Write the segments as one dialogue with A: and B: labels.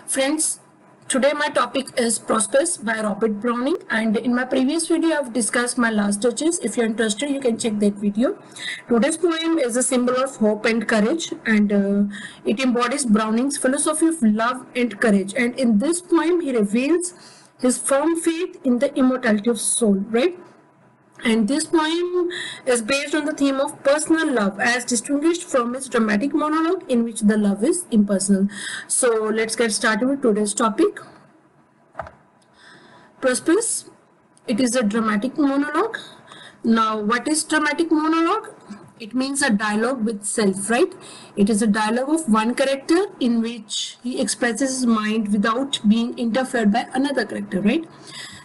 A: Friends, today my topic is Prospers by Robert Browning, and in my previous video I've discussed my last touches. If you're interested, you can check that video. Today's poem is a symbol of hope and courage, and it embodies Browning's philosophy of love and courage. And in this poem he reveals his firm faith in the immortality of soul, right? And this poem is based on the theme of personal love as distinguished from its dramatic monologue in which the love is impersonal. So let's get started with today's topic. Prospers. It is a dramatic monologue. Now, what is dramatic monologue? It means a dialogue with self, right? It is a dialogue of one character in which he expresses his mind without being interfered by another character, right?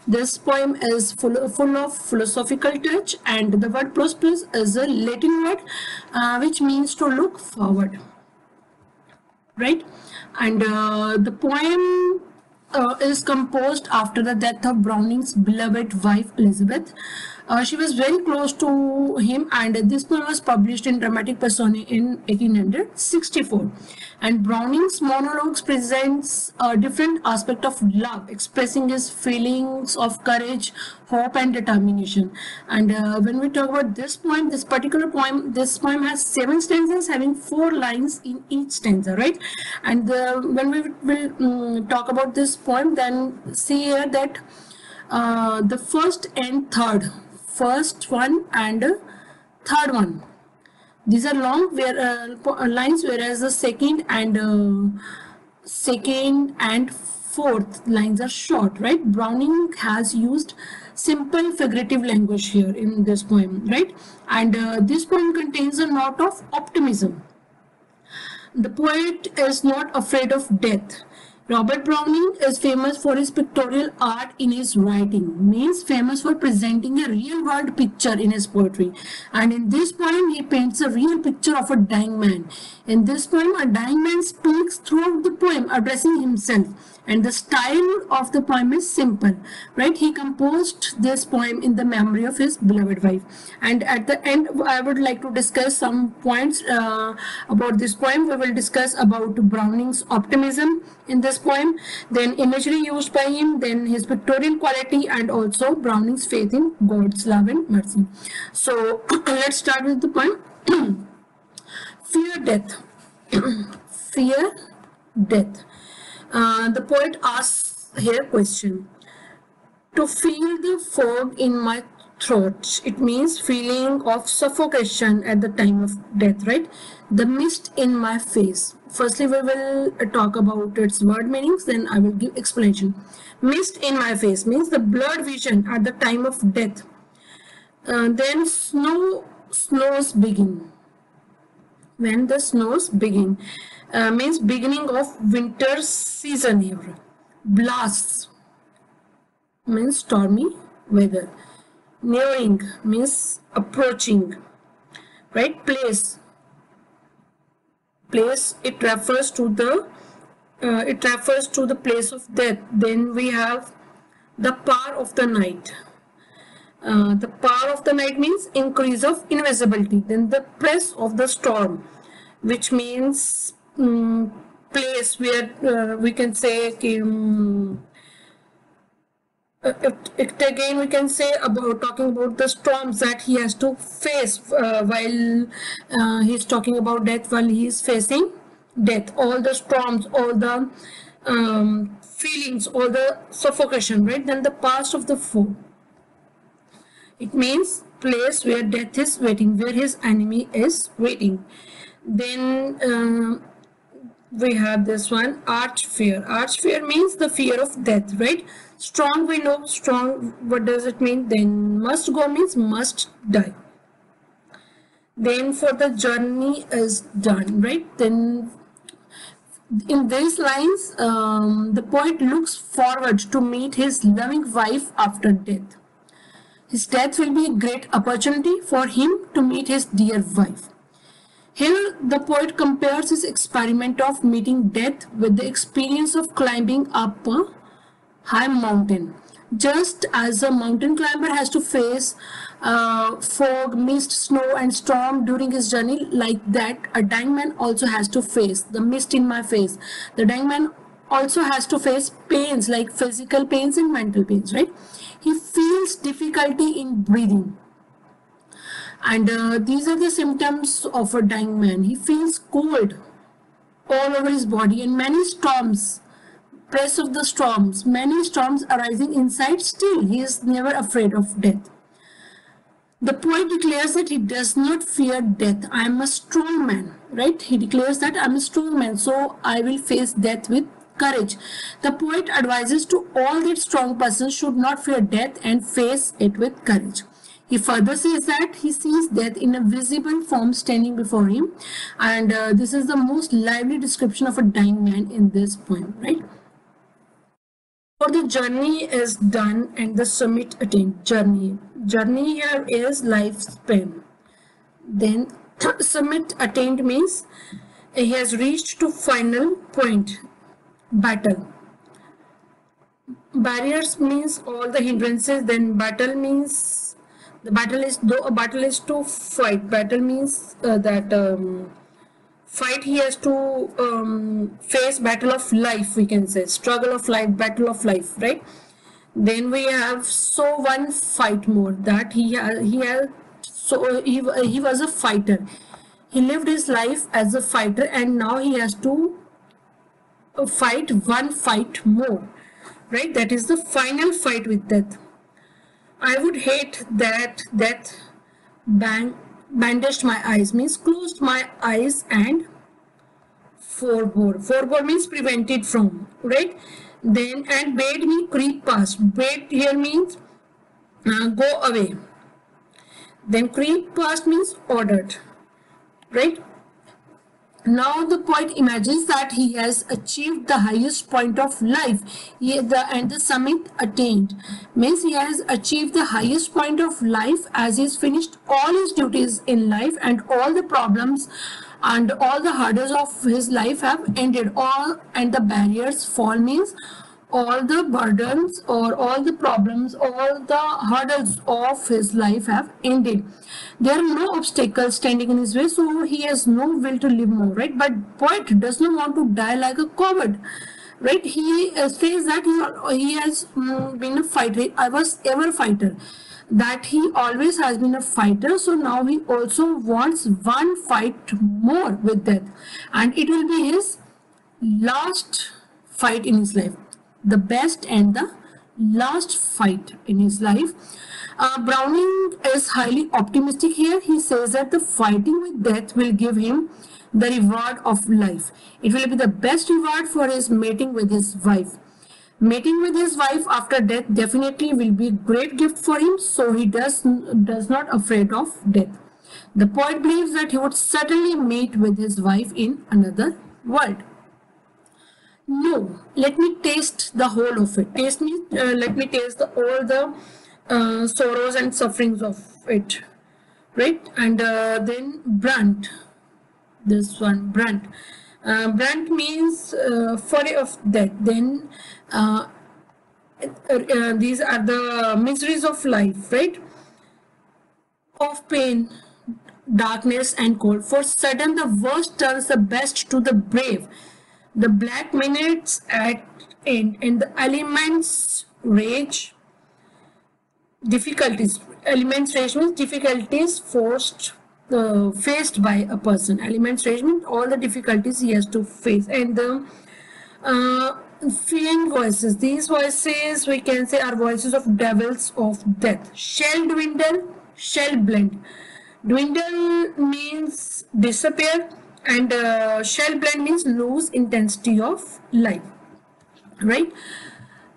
A: This poem is full of philosophical touch, and the word prospers is a Latin word which means to look forward, right? And the poem is composed after the death of Browning's beloved wife Elizabeth. She was very close to him, and this poem was published in Dramatic Persona in 1864. And Browning's monologues presents a different aspect of love, expressing his feelings of courage, hope, and determination. And when we talk about this poem, this poem has 7 stanzas having 4 lines in each stanza, right? And when we will talk about this poem, then see here that the first one and third one, these are long lines, whereas the second and fourth lines are short, right? Browning has used simple figurative language here in this poem, right? And this poem contains a note of optimism. The poet is not afraid of death. Robert Browning is famous for his pictorial art in his writing, means famous for presenting a real world picture in his poetry. And in this poem, he paints a real picture of a dying man. In this poem, a dying man speaks throughout the poem, addressing himself. And the style of the poem is simple, right? He composed this poem in the memory of his beloved wife. And at the end, I would like to discuss some points about this poem. We will discuss about Browning's optimism in this poem, then imagery used by him, then his pictorial quality, and also Browning's faith in God's love and mercy. So let's start with the poem. Fear death. Fear death. The poet asks here question: to feel the fog in my throat. It means feeling of suffocation at the time of death, right? The mist in my face. Firstly, we will talk about its word meanings, then I will give explanation. Mist in my face means the blurred vision at the time of death. Then snows begin. When the snows begin means beginning of winter season here. Blasts means stormy weather. Nearing means approaching, right? Place, it refers to the place of death. Then we have the power of the night. The power of the night means increase of invisibility. Then the press of the storm, which means place where we can say again we can say about talking about the storms that he has to face while he's talking about death, while he is facing death. All the storms, all the feelings, all the suffocation, right? Then the past of the foe. It means place where death is waiting, where his enemy is waiting. Then we have this one, arch fear. Arch fear means the fear of death, right? Strong, we know strong, what does it mean? Then must go means must die. Then for the journey is done, right? Then in these lines, the poet looks forward to meet his loving wife after death. His death will be a great opportunity for him to meet his dear wife. Here, the poet compares his experiment of meeting death with the experience of climbing up a high mountain. Just as a mountain climber has to face fog, mist, snow and storm during his journey, like that a dying man also has to face the mist in my face. The dying man also has to face pains like physical pains and mental pains, right? He feels difficulty in breathing. And these are the symptoms of a dying man. He feels cold all over his body and many storms, press of the storms, many storms arising inside. Still, he is never afraid of death. The poet declares that he does not fear death. I am a strong man, right? He declares that I am a strong man, so I will face death with courage. The poet advises to all that strong persons should not fear death and face it with courage. He further says that he sees death in a visible form standing before him, and this is the most lively description of a dying man in this poem, right? For the journey is done and the summit attained. Journey here is lifespan. Then summit attained means he has reached to final point. Battle. Barriers means all the hindrances. Then battle means the battle is, though a battle is to fight. Battle means that fight, he has to face battle of life, we can say, struggle of life, battle of life, right? Then we have so one fight more, that he was a fighter. He lived his life as a fighter and now he has to fight one fight more, right? That is the final fight with death. I would hate that death bandaged my eyes, means closed my eyes and forbore means prevented from, right? Then and bade me creep past. Bade here means go away. Then creep past means ordered, right? Now the poet imagines that he has achieved the highest point of life, and the summit attained means he has achieved the highest point of life, as he has finished all his duties in life and all the problems and all the hurdles of his life have ended. All and the barriers fall means all the burdens or all the problems, all the hurdles of his life have ended. There are no obstacles standing in his way, so he has no will to live more, right? But poet does not want to die like a coward, right? He says that he has been a fighter. I was ever a fighter. That he always has been a fighter, so now he also wants one fight more with death, and it will be his last fight in his life, the best and the last fight in his life. Browning is highly optimistic here. He says that the fighting with death will give him the reward of life. It will be the best reward for his mating with his wife. Mating with his wife after death definitely will be a great gift for him, so he does not afraid of death. The poet believes that he would certainly mate with his wife in another world. No, let me taste the whole of it. Taste me, let me taste all the sorrows and sufferings of it, right? And then brunt, this one, brunt. Brunt means fury of death. Then these are the miseries of life, right? Of pain, darkness and cold. For sudden the worst turns the best to the brave. The black minutes at end and the elements rage. Difficulties. Elements rage means difficulties faced by a person. Elements rage means all the difficulties he has to face. And the fearing voices. These voices, we can say, are voices of devils of death. Shall dwindle, shall blend. Dwindle means disappear, and shall blend means lose intensity of life, right?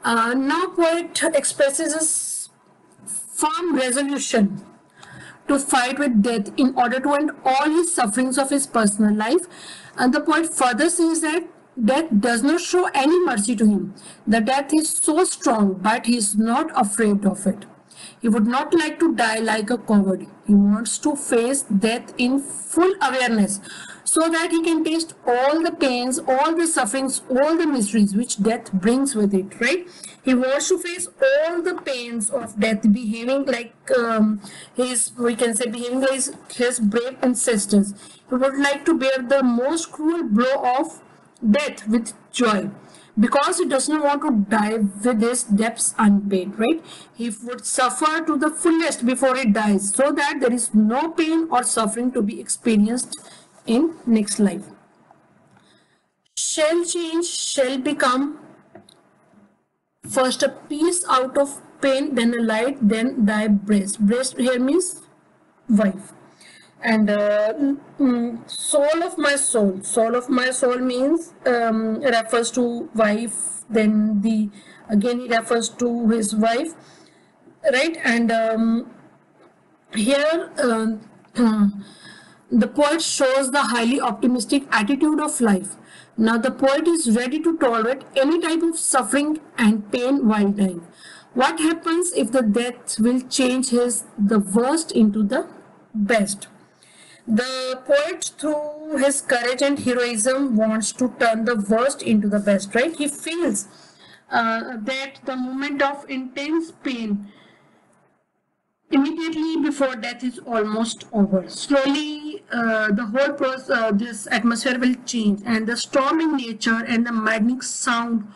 A: Now poet expresses a firm resolution to fight with death in order to end all his sufferings of his personal life. And the poet further says that death does not show any mercy to him. The death is so strong, but he is not afraid of it. He would not like to die like a coward. He wants to face death in full awareness, so that he can taste all the pains, all the sufferings, all the miseries which death brings with it, right? He wants to face all the pains of death, behaving like behaving like his brave ancestors. He would like to bear the most cruel blow of death with joy, because he does not want to die with his debts unpaid, right? He would suffer to the fullest before he dies, so that there is no pain or suffering to be experienced in next life. Shall change, shall become, first a piece out of pain, then a light, then thy breast. Breast here means wife. And soul of my soul. Soul of my soul means refers to wife. Then again he refers to his wife, right? And here the poet shows the highly optimistic attitude of life. Now the poet is ready to tolerate any type of suffering and pain while dying. What happens if the death will change the worst into the best? The poet, through his courage and heroism, wants to turn the worst into the best, right? He feels that the moment of intense pain immediately before death is almost over. Slowly, the whole process, this atmosphere will change, and the storm in nature and the maddening sound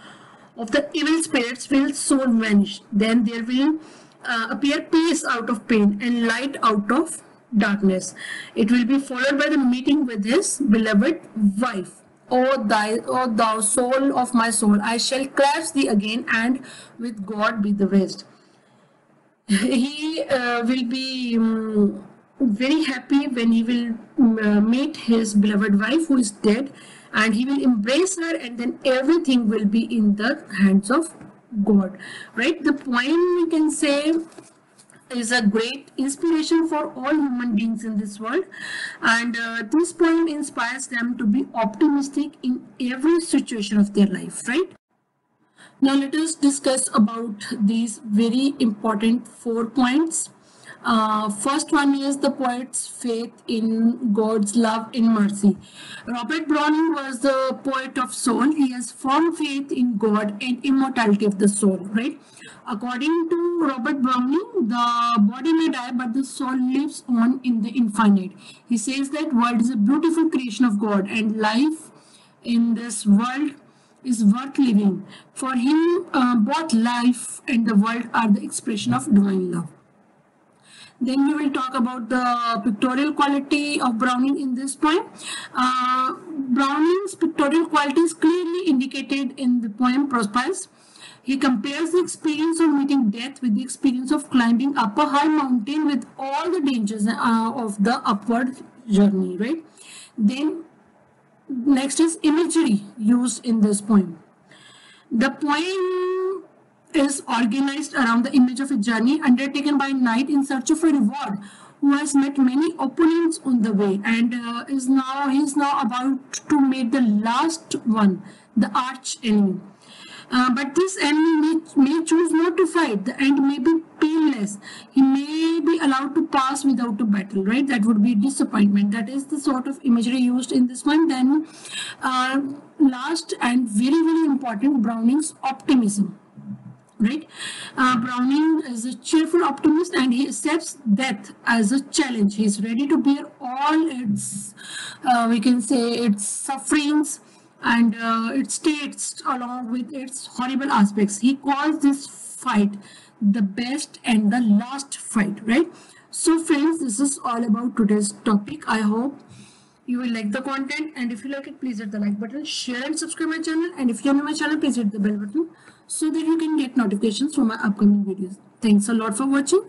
A: of the evil spirits will soon vanish. Then there will appear peace out of pain and light out of darkness. It will be followed by the meeting with his beloved wife. O thou soul of my soul, I shall clasp thee again, and with God be the rest. He will be very happy when he will meet his beloved wife who is dead, and he will embrace her, and then everything will be in the hands of God, right? The poem, we can say, is a great inspiration for all human beings in this world, and this poem inspires them to be optimistic in every situation of their life, right? Now let us discuss about these very important 4 points. First one is the poet's faith in God's love and mercy. Robert Browning was the poet of soul. He has firm faith in God and immortality of the soul, right? According to Robert Browning, the body may die, but the soul lives on in the infinite. He says that world is a beautiful creation of God, and life in this world is worth living. For him, both life and the world are the expression of divine love. Then we will talk about the pictorial quality of Browning in this poem. Browning's pictorial quality is clearly indicated in the poem Prospice. He compares the experience of meeting death with the experience of climbing up a high mountain with all the dangers of the upward journey, right? Then next is imagery used in this poem. The poem is organized around the image of a journey undertaken by a knight in search of a reward, who has met many opponents on the way, and he is now about to meet the last one, the arch enemy. But this enemy may choose not to fight. The end may be painless. He may be allowed to pass without a battle, right? That would be disappointment. That is the sort of imagery used in this one. Then last and very, very important, Browning's optimism. Right? Browning is a cheerful optimist, and he accepts death as a challenge. He is ready to bear all its, we can say, its sufferings and its states along with its horrible aspects. He calls this fight the best and the last fight, right? So friends, this is all about today's topic. I hope you will like the content, and if you like it, please hit the like button, share and subscribe my channel, and if you are new to my channel, please hit the bell button so that you can get notifications from my upcoming videos. Thanks a lot for watching.